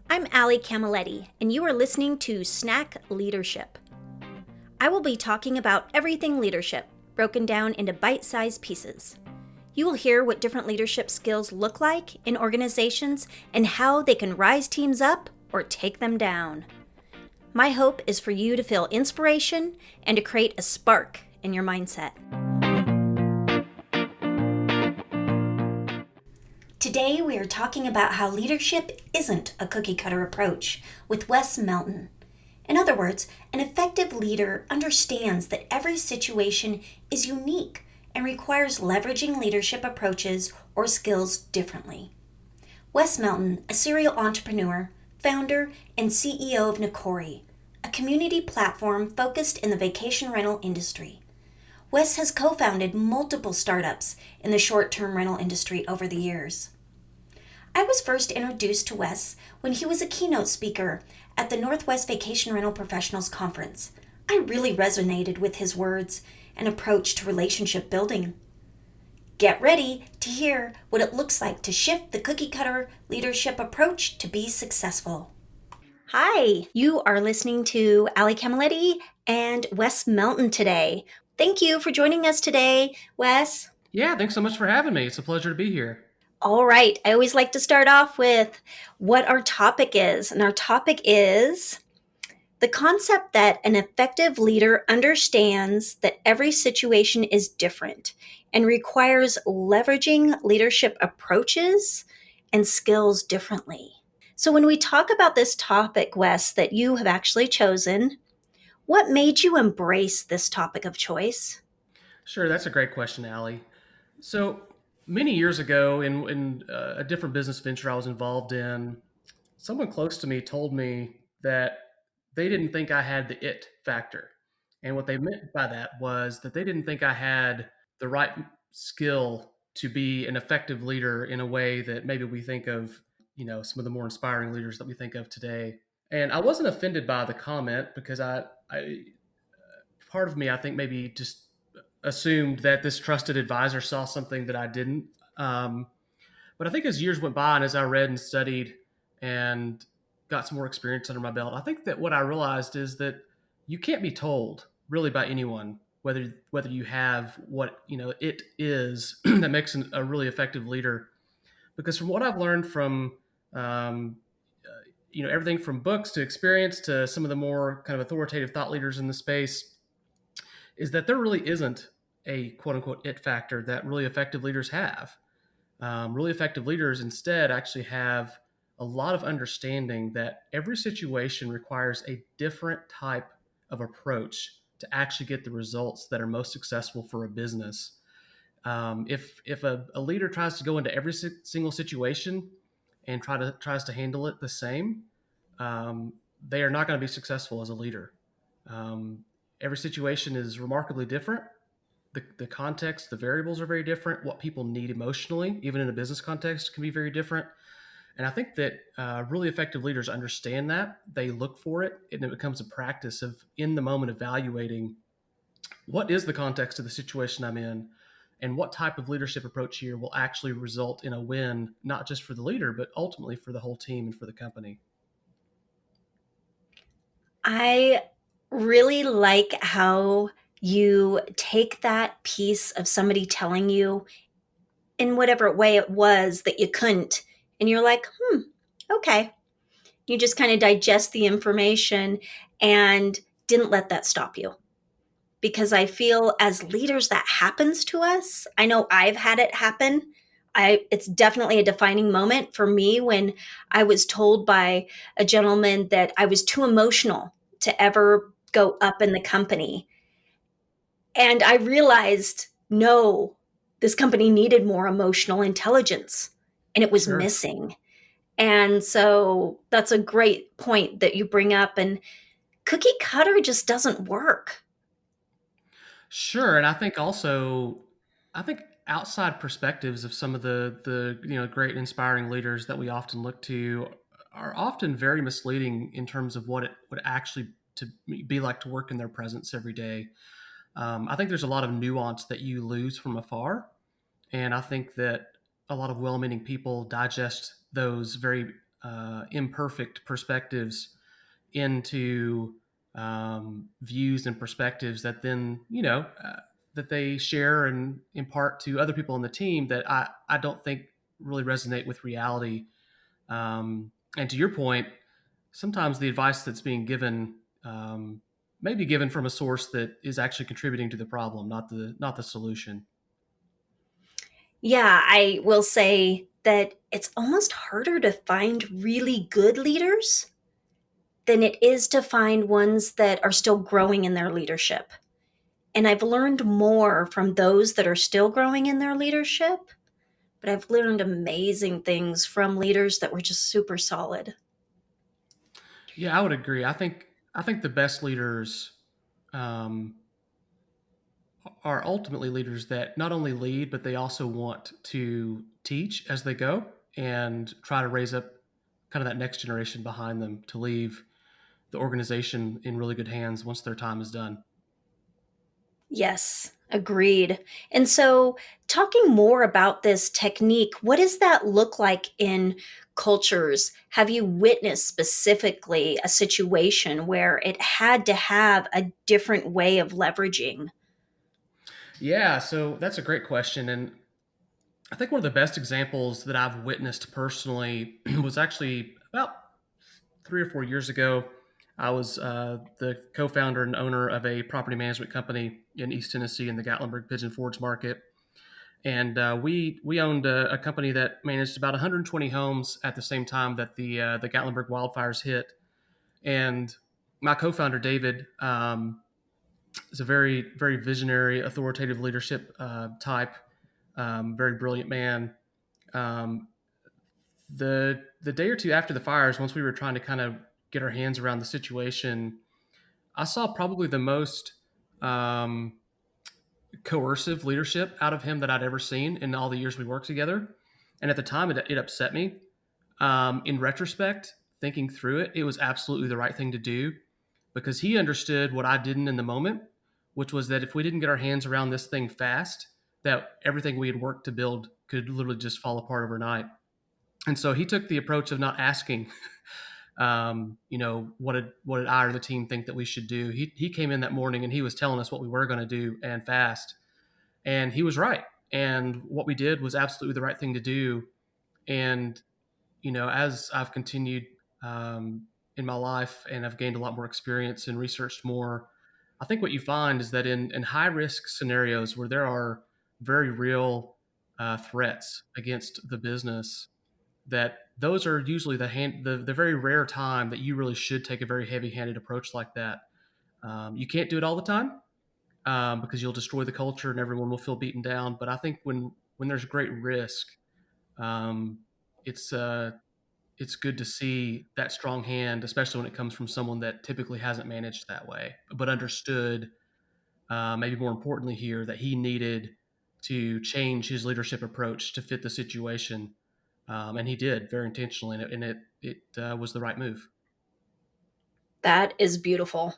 I'm Allie Camilletti, and you are listening to Snack Leadership. I will be talking about everything leadership, broken down into bite-sized pieces. You will hear what different leadership skills look like in organizations and how they can rise teams up or take them down. My hope is for you to feel inspiration and to create a spark in your mindset. Today, we are talking about how leadership isn't a cookie cutter approach with Wes Melton. In other words, an effective leader understands that every situation is unique and requires leveraging leadership approaches or skills differently. Wes Melton, a serial entrepreneur, founder, and CEO of Nokori, a community platform focused in the vacation rental industry. Wes has co-founded multiple startups in the short-term rental industry over the years. I was first introduced to Wes when he was a keynote speaker at the Northwest Vacation Rental Professionals Conference. I really resonated with his words and approach to relationship building. Get ready to hear what it looks like to shift the cookie cutter leadership approach to be successful. Hi, you are listening to Allie Camilletti and Wes Melton today. Thank you for joining us today, Wes. Yeah, thanks so much for having me. It's a pleasure to be here. All right, I always like to start off with what our topic is. And our topic is the concept that an effective leader understands that every situation is different and requires leveraging leadership approaches and skills differently. So, when we talk about this topic, Wes, that you have actually chosen, what made you embrace this topic of choice? Sure, that's a great question, Allie. So many years ago, in a different business venture I was involved in, someone close to me told me that they didn't think I had the it factor. And what they meant by that was that they didn't think I had the right skill to be an effective leader in a way that maybe we think of, some of the more inspiring leaders that we think of today. And I wasn't offended by the comment because I part of me, I think, maybe just assumed that this trusted advisor saw something that I didn't. Um, but I think as years went by and as I read and studied and got some more experience under my belt, I think that what I realized is that you can't be told really by anyone whether you have what it is that makes a really effective leader. Because from what I've learned from um, everything from books to experience to some of the more kind of authoritative thought leaders in the space, is that there really isn't a quote unquote it factor that really effective leaders have. Really effective leaders instead actually have a lot of understanding that every situation requires a different type of approach to actually get the results that are most successful for a business. If a leader tries to go into every single situation and tries to handle it the same, um, they are not going to be successful as a leader. Um, every situation is remarkably different. The context, the variables are very different. What people need emotionally, even in a business context, can be very different. And I think that really effective leaders understand that. They look for it, and it becomes a practice of in the moment evaluating what is the context of the situation I'm in, and what type of leadership approach here will actually result in a win, not just for the leader, but ultimately for the whole team and for the company. I really like how you take that piece of somebody telling you in whatever way it was that you couldn't, and you're like, okay. You just kind of digest the information and didn't let that stop you. Because I feel as leaders that happens to us. I know I've had it happen. It's definitely a defining moment for me when I was told by a gentleman that I was too emotional to ever go up in the company. And I realized, no, this company needed more emotional intelligence and it was Sure. missing. And so that's a great point that you bring up. And cookie cutter just doesn't work. Sure, and I think also, I think outside perspectives of some of the great and inspiring leaders that we often look to are often very misleading in terms of what it would actually to be like to work in their presence every day. I think there's a lot of nuance that you lose from afar, and I think that a lot of well-meaning people digest those very imperfect perspectives into views and perspectives that then that they share and impart to other people on the team that I don't think really resonate with reality. And to your point, sometimes the advice that's being given may be given from a source that is actually contributing to the problem, not the solution. Yeah, I will say that it's almost harder to find really good leaders than it is to find ones that are still growing in their leadership. And I've learned more from those that are still growing in their leadership, but I've learned amazing things from leaders that were just super solid. Yeah, I would agree. I think the best leaders um, are ultimately leaders that not only lead, but they also want to teach as they go and try to raise up kind of that next generation behind them to leave the organization in really good hands once their time is done. Yes, agreed. And so, talking more about this technique, what does that look like in cultures? Have you witnessed specifically a situation where it had to have a different way of leveraging? Yeah, so that's a great question. And I think one of the best examples that I've witnessed personally was actually about 3 or 4 years ago. I was the co founder and owner of a property management company in East Tennessee in the Gatlinburg Pigeon Forge market. And we owned a company that managed about 120 homes at the same time that the Gatlinburg wildfires hit. And my co-founder David is a very visionary, authoritative leadership type, very brilliant man. Um, the day or two after the fires, once we were trying to kind of get our hands around the situation, I saw probably the most um, coercive leadership out of him that I'd ever seen in all the years we worked together. And at the time, it upset me. In retrospect, thinking through it, it was absolutely the right thing to do because he understood what I didn't in the moment, which was that if we didn't get our hands around this thing fast, that everything we had worked to build could literally just fall apart overnight. And so he took the approach of not asking, what did I or the team think that we should do. He came in that morning and he was telling us what we were going to do and fast, and he was right. And what we did was absolutely the right thing to do. And as I've continued in my life and I've gained a lot more experience and researched more, I think what you find is that in high risk scenarios where there are very real threats against the business, that those are usually the very rare time that you really should take a very heavy handed approach like that. You can't do it all the time because you'll destroy the culture and everyone will feel beaten down. But I think when there's great risk, um, it's it's good to see that strong hand, especially when it comes from someone that typically hasn't managed that way, but understood, maybe more importantly here, that he needed to change his leadership approach to fit the situation. And he did very intentionally, and it was the right move. That is beautiful.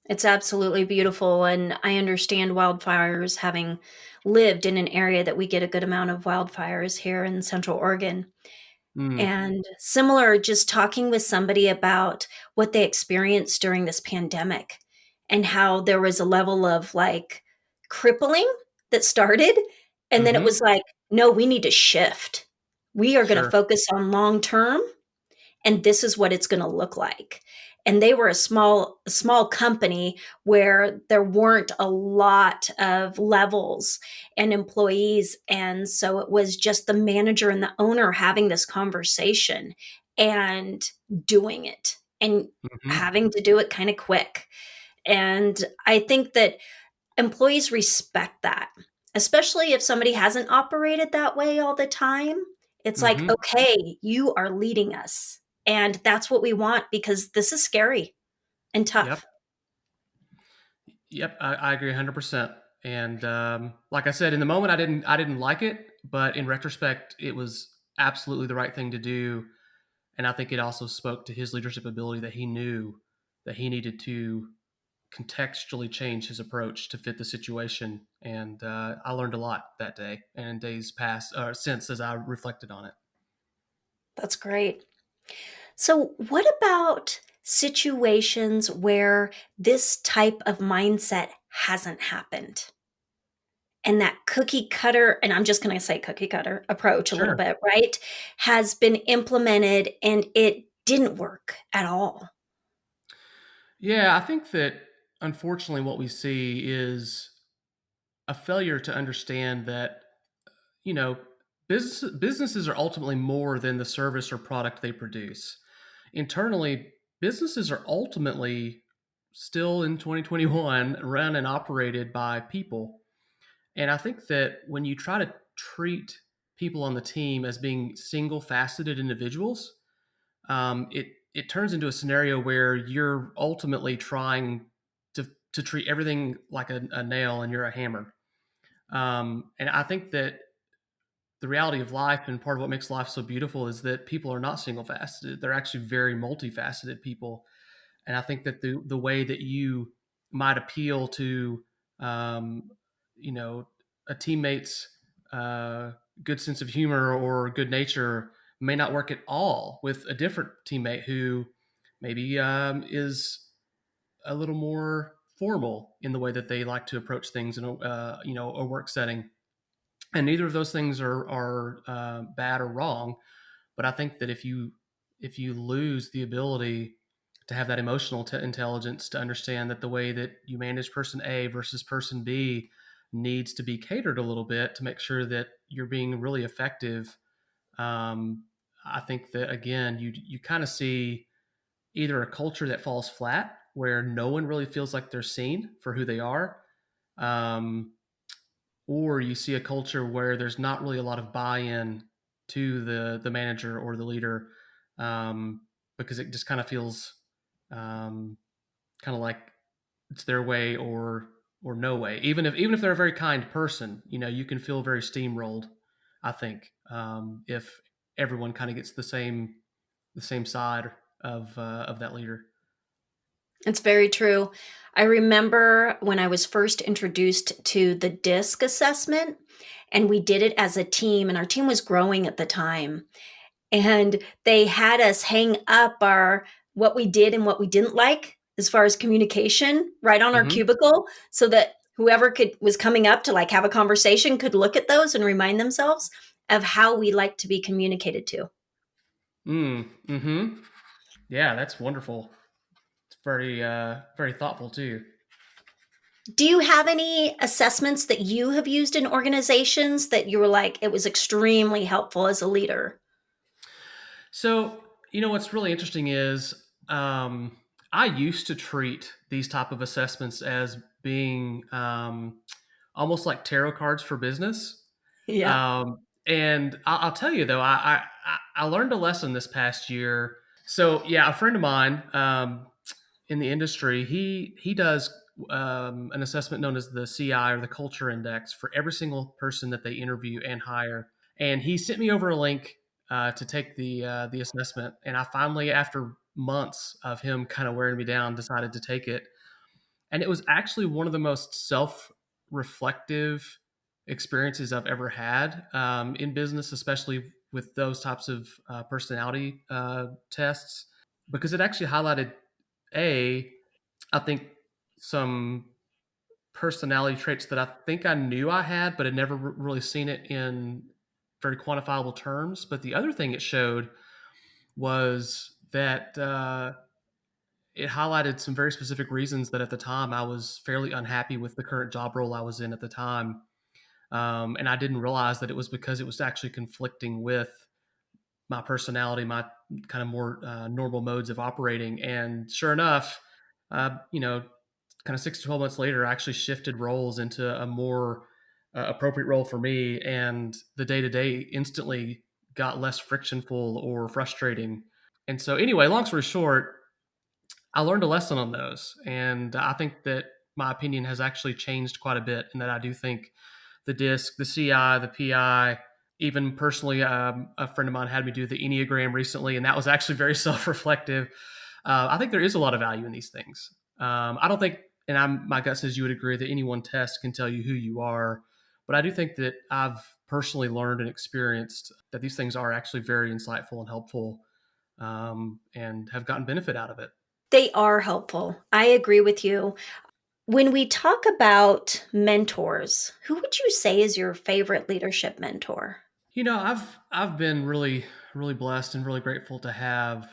It's absolutely beautiful. And I understand wildfires, having lived in an area that we get a good amount of wildfires here in Central Oregon. Mm, And similar, just talking with somebody about what they experienced during this pandemic and how there was a level of like crippling that started. And then it hmm was like, no, we need to shift. We are going to Sure. focus on long term, and this is what it's going to look like. And they were a small company where there weren't a lot of levels and employees, and so it was just the manager and the owner having this conversation and doing it and hmm having to do it kind of quick. And I think that employees respect that, especially if somebody hasn't operated that way all the time. It's like, hmm okay, you are leading us. And that's what we want because this is scary and Yep. tough. Yep. I agree 100%. And like I said, in the moment, I didn't like it, but in retrospect, it was absolutely the right thing to do. And I think it also spoke to his leadership ability that he knew that he needed to contextually change his approach to fit the situation. And I learned a lot that day and days past since as I reflected on it. That's great. So, what about situations where this type of mindset hasn't happened? And that cookie cutter, and I'm just going to say cookie cutter approach a little Sure. bit, right? Has been implemented and it didn't work at all. Yeah, I think that unfortunately what we see is a failure to understand that, you know, businesses are ultimately more than the service or product they produce. Internally, businesses are ultimately still in 2021 run and operated by people. And I think that when you try to treat people on the team as being single faceted individuals, it turns into a scenario where you're ultimately trying to treat everything like a nail and you're a hammer. And I think that the reality of life and part of what makes life so beautiful is that people are not single faceted. They're actually very multifaceted people. And I think that the way that you might appeal to, um, you know, a teammate's uh, good sense of humor or good nature may not work at all with a different teammate who maybe is a little more formal in the way that they like to approach things in a a work setting. And neither of those things are bad or wrong. But I think that if you lose the ability to have that emotional intelligence to understand that the way that you manage person A versus person B needs to be catered a little bit to make sure that you're being really effective. Um, I think that again, you kind of see either a culture that falls flat where no one really feels like they're seen for who they are, um, or you see a culture where there's not really a lot of buy-in to the manager or the leader, um, because it just kind of feels um, kind of like it's their way or no way. Even if they're a very kind person, you can feel very steamrolled. I think if everyone kind of gets the same side of that leader. It's very true. I remember when I was first introduced to the DISC assessment, and we did it as a team, and our team was growing at the time. And they had us hang up our what we did and what we didn't like as far as communication right on our Hmm. cubicle so that whoever could was coming up to like have a conversation could look at those and remind themselves of how we like to be communicated to. Mm-hmm. Yeah, that's wonderful. It's very thoughtful too. Do you have any assessments that you have used in organizations that you were like it was extremely helpful as a leader? So, what's really interesting is I used to treat these type of assessments as being almost like tarot cards for business. Yeah. And I'll tell you though, I learned a lesson this past year. So yeah, a friend of mine in the industry, he does an assessment known as the CI or the Culture Index for every single person that they interview and hire. And he sent me over a link to take the assessment. And I finally, after months of him kind of wearing me down, decided to take it. And it was actually one of the most self-reflective experiences I've ever had in business, especially with those types of personality tests, because it actually highlighted a I think some personality traits that I think I knew I had, but had never really seen it in very quantifiable terms. But the other thing it showed was that it highlighted some very specific reasons that at the time I was fairly unhappy with the current job role I was in at the time. And I didn't realize that it was because it was actually conflicting with my personality, my kind of more normal modes of operating. And sure enough, kind of 6 to 12 months later, I actually shifted roles into a more appropriate role for me. And the day to day instantly got less frictionful or frustrating. And so, anyway, long story short, I learned a lesson on those. And I think that my opinion has actually changed quite a bit, and that I do think the DISC, the CI, the PI, even personally, a friend of mine had me do the Enneagram recently, and that was actually very self-reflective. I think there is a lot of value in these things. I don't think, and my gut says you would agree that any one test can tell you who you are, but I do think that I've personally learned and experienced that these things are actually very insightful and helpful, and have gotten benefit out of it. They are helpful. I agree with you. When we talk about mentors, who would you say is your favorite leadership mentor? I've been really blessed and really grateful to have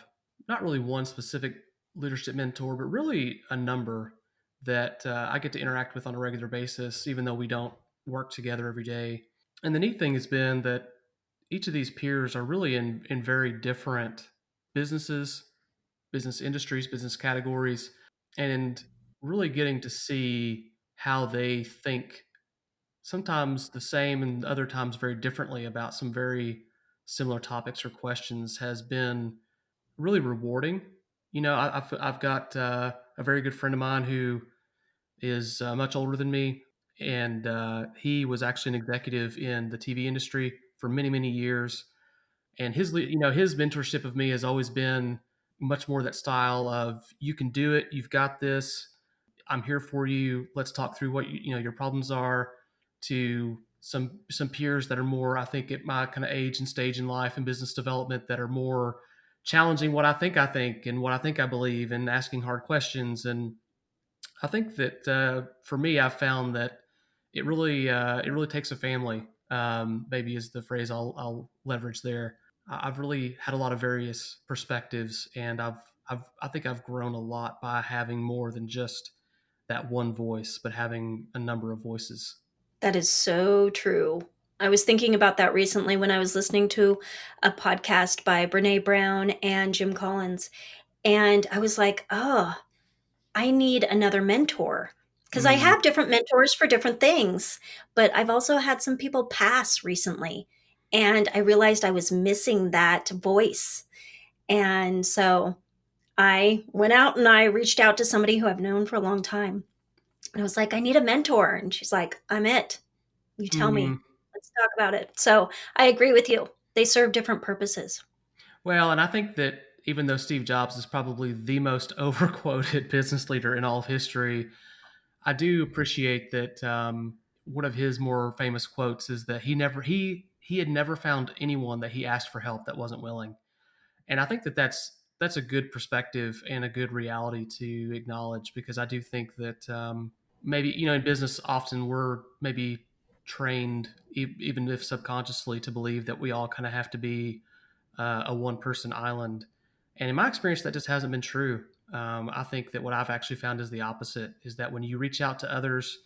not really one specific leadership mentor, but really a number that I get to interact with on a regular basis, even though we don't work together every day. And the neat thing has been that each of these peers are really in very different businesses, business industries, business categories, and really getting to see how they think, sometimes the same and other times very differently, about some very similar topics or questions has been really rewarding. I've got a very good friend of mine who is much older than me, and he was actually an executive in the TV industry for many years. And his mentorship of me has always been much more that style of, you can do it, you've got this, I'm here for you, let's talk through what your problems are, to some peers that are more, I think, at my kind of age and stage in life and business development, that are more challenging what I think and what I think I believe, and asking hard questions. And I think that for me, I've found that it really takes a family. Maybe is the phrase I'll leverage there. I've really had a lot of various perspectives, and I think I've grown a lot by having more than just that one voice, but having a number of voices. That is so true. I was thinking about that recently when I was listening to a podcast by Brene Brown and Jim Collins. And I was like, oh, I need another mentor. Because I Mm, have different mentors for different things. But I've also had some people pass recently. And I realized I was missing that voice. And so I went out and I reached out to somebody who I've known for a long time. And I was like, I need a mentor. And she's like, I'm it. You tell mm. me. Let's talk about it. So I agree with you. They serve different purposes. Well, and I think that even though Steve Jobs is probably the most overquoted business leader in all of history, I do appreciate that one of his more famous quotes is that he had never found anyone that he asked for help that wasn't willing. And I think that that's a good perspective and a good reality to acknowledge, because I do think that maybe in business often we're maybe trained, even if subconsciously, to believe that we all kind of have to be a one person island. And in my experience, that just hasn't been true. I think that what I've actually found is the opposite, is that when you reach out to others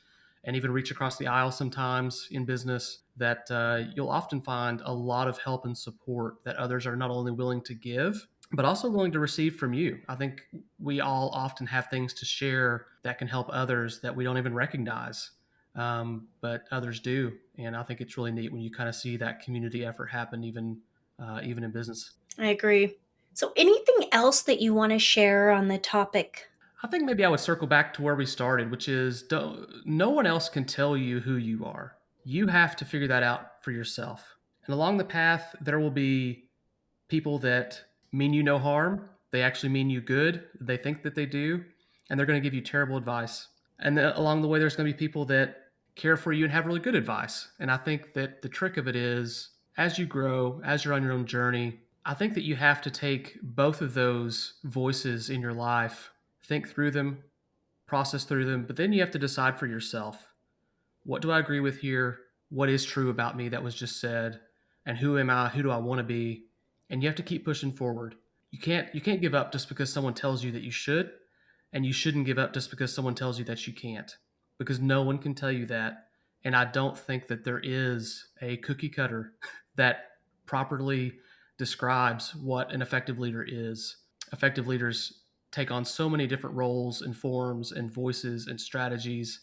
and even reach across the aisle sometimes in business, that you'll often find a lot of help and support that others are not only willing to give, but also willing to receive from you. I think we all often have things to share that can help others that we don't even recognize, but others do. And I think it's really neat when you kind of see that community effort happen, even in business. I agree. So, anything else that you want to share on the topic? I think maybe I would circle back to where we started, which is, no one else can tell you who you are. You have to figure that out for yourself. And along the path, there will be people that mean you no harm. They actually mean you good. They think that they do. And they're going to give you terrible advice. And then along the way, there's going to be people that care for you and have really good advice. And I think that the trick of it is, as you grow, as you're on your own journey, I think that you have to take both of those voices in your life, think through them, process through them, but then you have to decide for yourself, what do I agree with here? What is true about me that was just said? And who am I? Who do I want to be? And you have to keep pushing forward. You can't give up just because someone tells you that you should, and you shouldn't give up just because someone tells you that you can't, because no one can tell you that. And I don't think that there is a cookie cutter that properly describes what an effective leader is. Effective leaders take on so many different roles and forms and voices and strategies.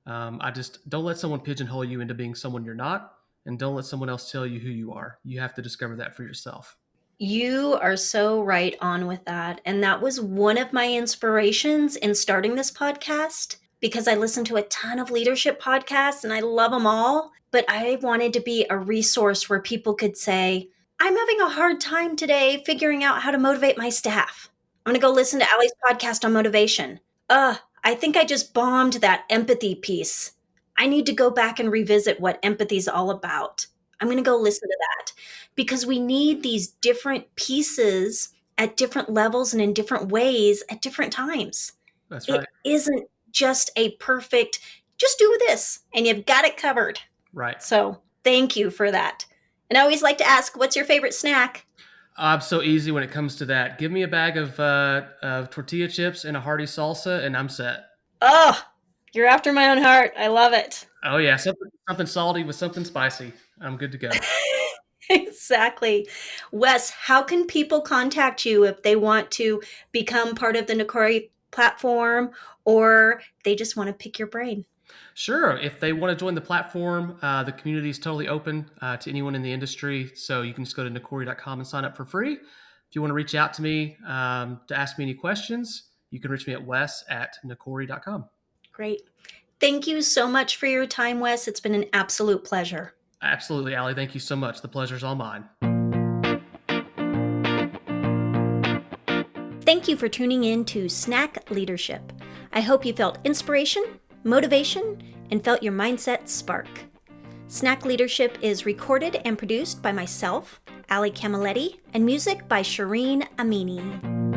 I just don't let someone pigeonhole you into being someone you're not, and don't let someone else tell you who you are. You have to discover that for yourself. You are so right on with that. And that was one of my inspirations in starting this podcast because I listen to a ton of leadership podcasts and I love them all. But I wanted to be a resource where people could say, I'm having a hard time today figuring out how to motivate my staff. I'm going to go listen to Allie's podcast on motivation. I think I just bombed that empathy piece. I need to go back and revisit what empathy is all about. I'm going to go listen to that because we need these different pieces at different levels and in different ways at different times. That's It right. isn't just a perfect, just do this and you've got it covered. Right. So thank you for that. And I always like to ask, what's your favorite snack? I'm so easy when it comes to that. Give me a bag of tortilla chips and a hearty salsa, and I'm set. Oh, you're after my own heart. I love it. Oh yeah, something salty with something spicy. I'm good to go. Exactly. Wes, how can people contact you if they want to become part of the Nokori platform or they just want to pick your brain? Sure. If they want to join the platform, the community is totally open to anyone in the industry. So you can just go to nokori.com and sign up for free. If you want to reach out to me to ask me any questions, you can reach me at wes@nokori.com. Great. Thank you so much for your time, Wes. It's been an absolute pleasure. Absolutely, Allie. Thank you so much. The pleasure's all mine. Thank you for tuning in to Snack Leadership. I hope you felt inspiration, motivation, and felt your mindset spark. Snack Leadership is recorded and produced by myself, Ali Camilletti, and music by Shireen Amini.